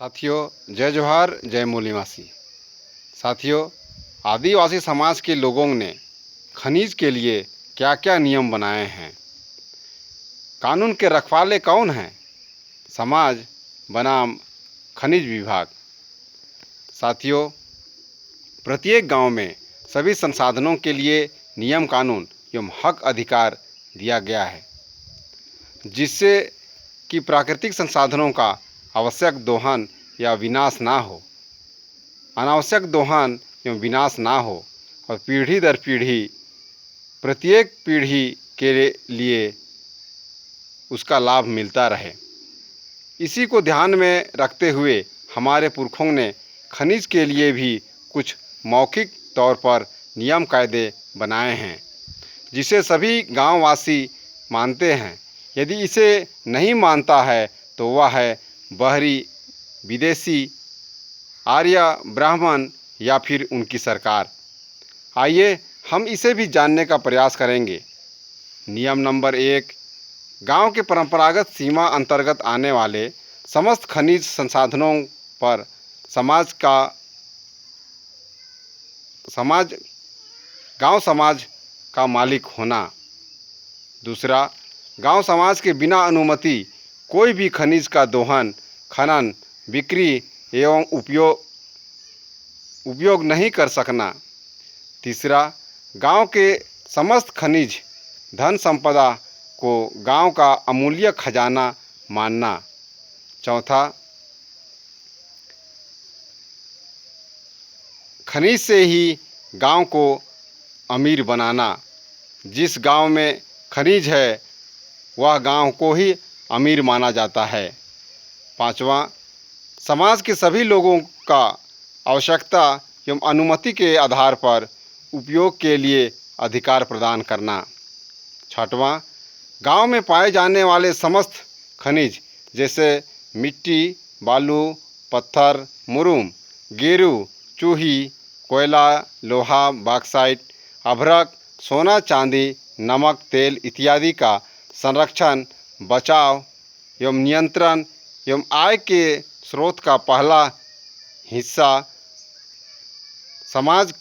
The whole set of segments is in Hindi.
साथियों, जय जोहार, जय मूलीवासी। साथियों, आदिवासी समाज के लोगों ने खनिज के लिए क्या क्या नियम बनाए हैं? कानून के रखवाले कौन हैं? समाज बनाम खनिज विभाग। साथियों, प्रत्येक गांव में सभी संसाधनों के लिए नियम कानून एवं हक अधिकार दिया गया है, जिससे कि प्राकृतिक संसाधनों का आवश्यक दोहन या विनाश ना हो, अनावश्यक दोहन एवं विनाश ना हो और पीढ़ी दर पीढ़ी प्रत्येक पीढ़ी के लिए उसका लाभ मिलता रहे। इसी को ध्यान में रखते हुए हमारे पुरखों ने खनिज के लिए भी कुछ मौखिक तौर पर नियम कायदे बनाए हैं, जिसे सभी गांववासी मानते हैं। यदि इसे नहीं मानता है तो वह है बाहरी, विदेशी, आर्य, ब्राह्मण या फिर उनकी सरकार। आइए हम इसे भी जानने का प्रयास करेंगे। नियम नंबर 1, गांव के परंपरागत सीमा अंतर्गत आने वाले समस्त खनिज संसाधनों पर गांव समाज का मालिक होना। दूसरा, गांव समाज के बिना अनुमति कोई भी खनिज का दोहन, खनन, बिक्री एवं उपयोग नहीं कर सकना। तीसरा, गांव के समस्त खनिज धन संपदा को गांव का अमूल्य खजाना मानना। चौथा, खनिज से ही गांव को अमीर बनाना। जिस गांव में खनिज है वह गांव को ही अमीर माना जाता है। पांचवा, समाज के सभी लोगों का आवश्यकता एवं अनुमति के आधार पर उपयोग के लिए अधिकार प्रदान करना। छठवां, गांव में पाए जाने वाले समस्त खनिज जैसे मिट्टी, बालू, पत्थर, मुरूम, गेरू, चूही, कोयला, लोहा, बॉक्साइट, अभ्रक, सोना, चांदी, नमक, तेल इत्यादि का संरक्षण, बचाव एवं नियंत्रण एवं आय के स्रोत का पहला हिस्सा समाज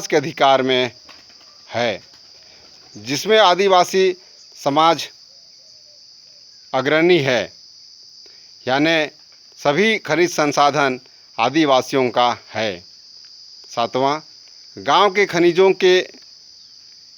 के अधिकार में है, जिसमें आदिवासी समाज अग्रणी है। यानी सभी खनिज संसाधन आदिवासियों का है। सातवां, गांव के खनिजों के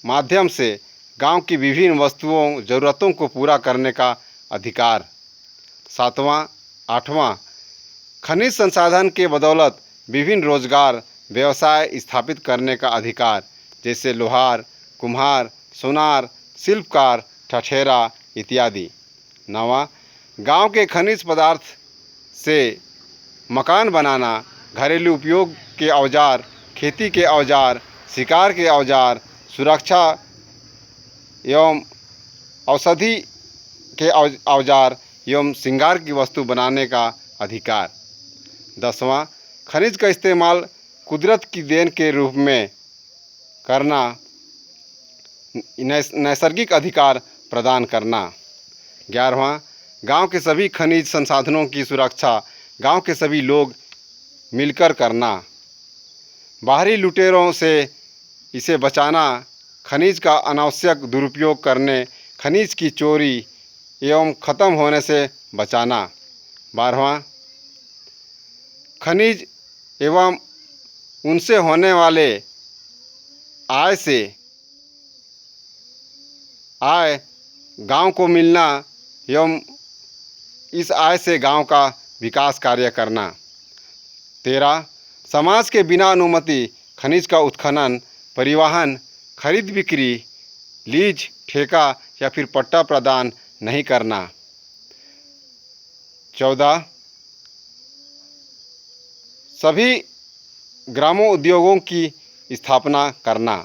माध्यम से गांव की विभिन्न वस्तुओं, ज़रूरतों को पूरा करने का अधिकार। आठवां, खनिज संसाधन के बदौलत विभिन्न रोजगार, व्यवसाय स्थापित करने का अधिकार, जैसे लोहार, कुम्हार, सोनार, शिल्पकार, ठठेरा इत्यादि। नौवां, गांव के खनिज पदार्थ से मकान बनाना, घरेलू उपयोग के औजार, खेती के औजार, शिकार के औजार, सुरक्षा एवं औषधि के औजार एवं श्रृंगार की वस्तु बनाने का अधिकार। 10वां, खनिज का इस्तेमाल कुदरत की देन के रूप में करना, नैसर्गिक अधिकार प्रदान करना। 11वां, गांव के सभी खनिज संसाधनों की सुरक्षा गांव के सभी लोग मिलकर करना। बाहरी लुटेरों से इसे बचाना, खनिज का अनावश्यक दुरुपयोग करने, खनिज की चोरी एवं ख़त्म होने से बचाना। 12वां, खनिज एवं उनसे होने वाले आय गांव को मिलना एवं इस आय से गांव का विकास कार्य करना। 13, समाज के बिना अनुमति खनिज का उत्खनन, परिवहन, खरीद बिक्री, लीज, ठेका या फिर पट्टा प्रदान नहीं करना। 14, सभी ग्रामों उद्योगों की स्थापना करना।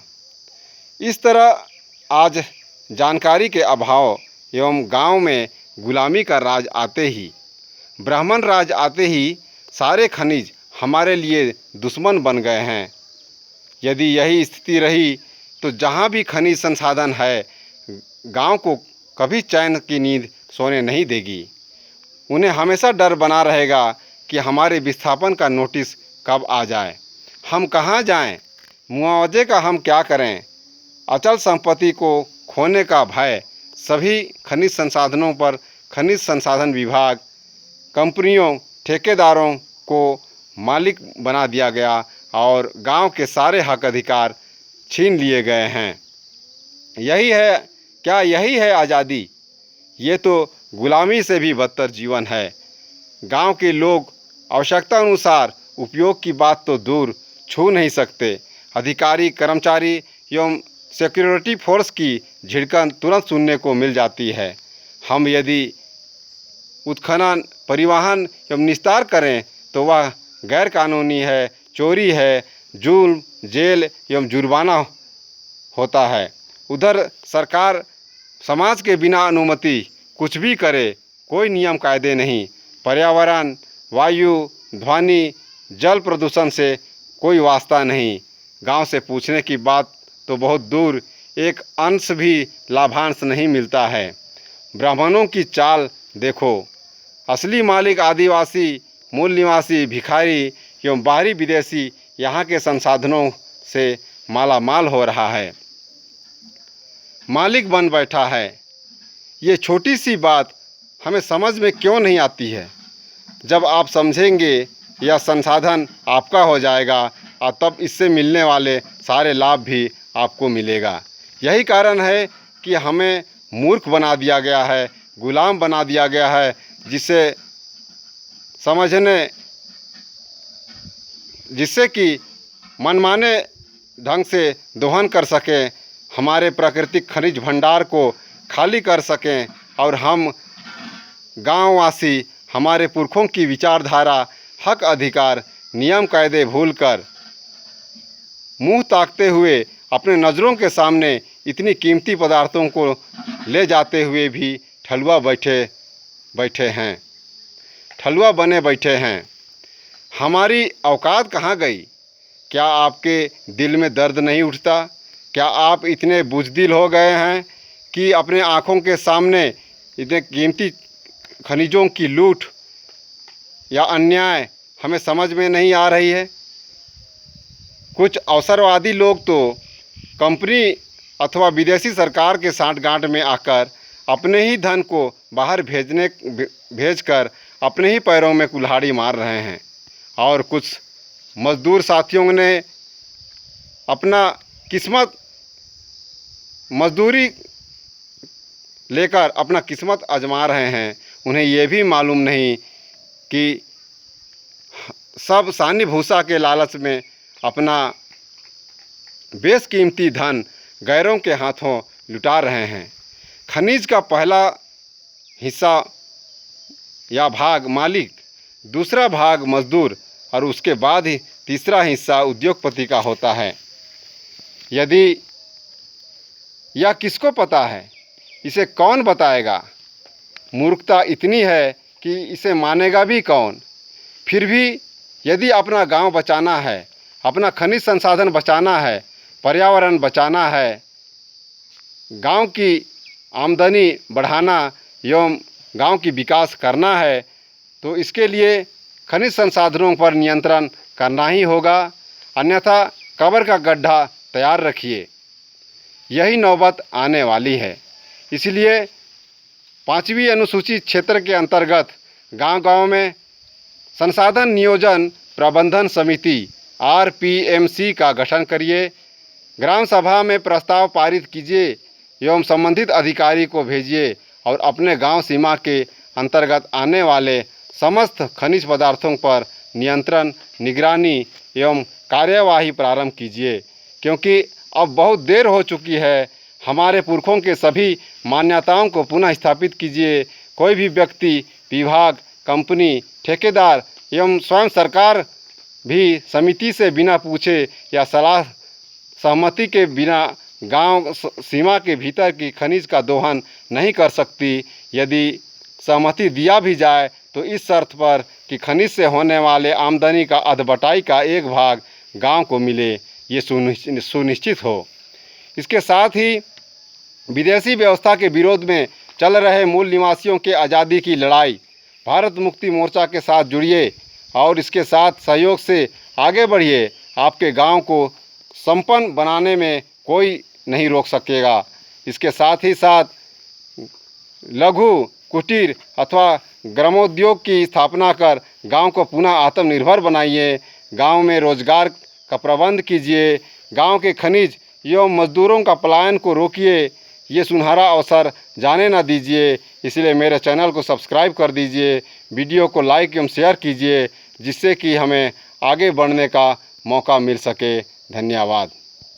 इस तरह आज जानकारी के अभाव एवं गांव में गुलामी का राज आते ही, ब्राह्मण राज आते ही सारे खनिज हमारे लिए दुश्मन बन गए हैं। यदि यही स्थिति रही तो जहाँ भी खनिज संसाधन है, गांव को कभी चैन की नींद सोने नहीं देगी। उन्हें हमेशा डर बना रहेगा कि हमारे विस्थापन का नोटिस कब आ जाए, हम कहाँ जाएं, मुआवजे का हम क्या करें। अचल संपत्ति को खोने का भय सभी खनिज संसाधनों पर खनिज संसाधन विभाग, कंपनियों, ठेकेदारों को मालिक बना दिया गया और गांव के सारे हक अधिकार छीन लिए गए हैं। यही है क्या यही है आज़ादी? ये तो गुलामी से भी बदतर जीवन है। गांव के लोग आवश्यकता अनुसार उपयोग की बात तो दूर छू नहीं सकते। अधिकारी, कर्मचारी एवं सिक्योरिटी फोर्स की झिड़कन तुरंत सुनने को मिल जाती है। हम यदि उत्खनन, परिवहन एवं निस्तार करें तो वह गैर कानूनी है, चोरी है, जुल्म, जेल एवं जुर्माना होता है। उधर सरकार समाज के बिना अनुमति कुछ भी करे, कोई नियम कायदे नहीं। पर्यावरण, वायु, ध्वनि, जल प्रदूषण से कोई वास्ता नहीं। गांव से पूछने की बात तो बहुत दूर, एक अंश भी लाभांश नहीं मिलता है। ब्राह्मणों की चाल देखो, असली मालिक आदिवासी, मूल निवासी, भिखारी एवं बाहरी विदेशी यहाँ के संसाधनों से मालामाल हो रहा है, मालिक बन बैठा है। ये छोटी सी बात हमें समझ में क्यों नहीं आती है? जब आप समझेंगे यह संसाधन आपका हो जाएगा और तब इससे मिलने वाले सारे लाभ भी आपको मिलेगा। यही कारण है कि हमें मूर्ख बना दिया गया है, गुलाम बना दिया गया है, जिससे कि मनमाने ढंग से दोहन कर सकें, हमारे प्राकृतिक खनिज भंडार को खाली कर सकें और हम गांववासी हमारे पुरखों की विचारधारा, हक अधिकार, नियम कायदे भूलकर मुंह ताकते हुए अपने नज़रों के सामने इतनी कीमती पदार्थों को ले जाते हुए भी ठलुआ बने बैठे हैं। हमारी औकात कहाँ गई? क्या आपके दिल में दर्द नहीं उठता? क्या आप इतने बुज़दिल हो गए हैं कि अपने आँखों के सामने इतने कीमती खनिजों की लूट या अन्याय हमें समझ में नहीं आ रही है? कुछ अवसरवादी लोग तो कंपनी अथवा विदेशी सरकार के सांठगांठ में आकर अपने ही धन को बाहर भेजकर अपने ही पैरों में कुल्हाड़ी मार रहे हैं और कुछ मजदूर साथियों ने अपना मजदूरी लेकर अपना किस्मत आजमा रहे हैं। उन्हें ये भी मालूम नहीं कि सब सानी भूसा के लालच में अपना बेशकीमती धन गैरों के हाथों लुटा रहे हैं। खनिज का पहला हिस्सा या भाग मालिक, दूसरा भाग मजदूर और उसके बाद ही तीसरा हिस्सा उद्योगपति का होता है। यदि यह किसको पता है, इसे कौन बताएगा? मूर्खता इतनी है कि इसे मानेगा भी कौन? फिर भी यदि अपना गांव बचाना है, अपना खनिज संसाधन बचाना है, पर्यावरण बचाना है, गांव की आमदनी बढ़ाना एवं गांव की विकास करना है, तो इसके लिए खनिज संसाधनों पर नियंत्रण करना ही होगा, अन्यथा कब्र का गड्ढा तैयार रखिए। यही नौबत आने वाली है। इसलिए 5वीं अनुसूचित क्षेत्र के अंतर्गत गांव-गांव में संसाधन नियोजन प्रबंधन समिति RPMC का गठन करिए, ग्राम सभा में प्रस्ताव पारित कीजिए एवं संबंधित अधिकारी को भेजिए और अपने गांव सीमा के अंतर्गत आने वाले समस्त खनिज पदार्थों पर नियंत्रण, निगरानी एवं कार्यवाही प्रारंभ कीजिए, क्योंकि अब बहुत देर हो चुकी है। हमारे पुरखों के सभी मान्यताओं को पुनः स्थापित कीजिए। कोई भी व्यक्ति, विभाग, कंपनी, ठेकेदार एवं स्वयं सरकार भी समिति से बिना पूछे या सलाह सहमति के बिना गांव सीमा के भीतर की खनिज का दोहन नहीं कर सकती। यदि सहमति दिया भी जाए तो इस शर्त पर कि खनिज से होने वाले आमदनी का अधबटाई का एक भाग गांव को मिले, ये सुनिश्चित हो। इसके साथ ही विदेशी व्यवस्था के विरोध में चल रहे मूल निवासियों के आज़ादी की लड़ाई भारत मुक्ति मोर्चा के साथ जुड़िए और इसके साथ सहयोग से आगे बढ़िए। आपके गांव को संपन्न बनाने में कोई नहीं रोक सकेगा। इसके साथ ही साथ लघु कुटीर अथवा ग्रामोद्योग की स्थापना कर गांव को पुनः आत्मनिर्भर बनाइए। गांव में रोजगार का प्रबंध कीजिए। गांव के खनिज एवं मजदूरों का पलायन को रोकिए। ये सुनहरा अवसर जाने न दीजिए। इसलिए मेरे चैनल को सब्सक्राइब कर दीजिए, वीडियो को लाइक एवं शेयर कीजिए, जिससे कि हमें आगे बढ़ने का मौका मिल सके। धन्यवाद।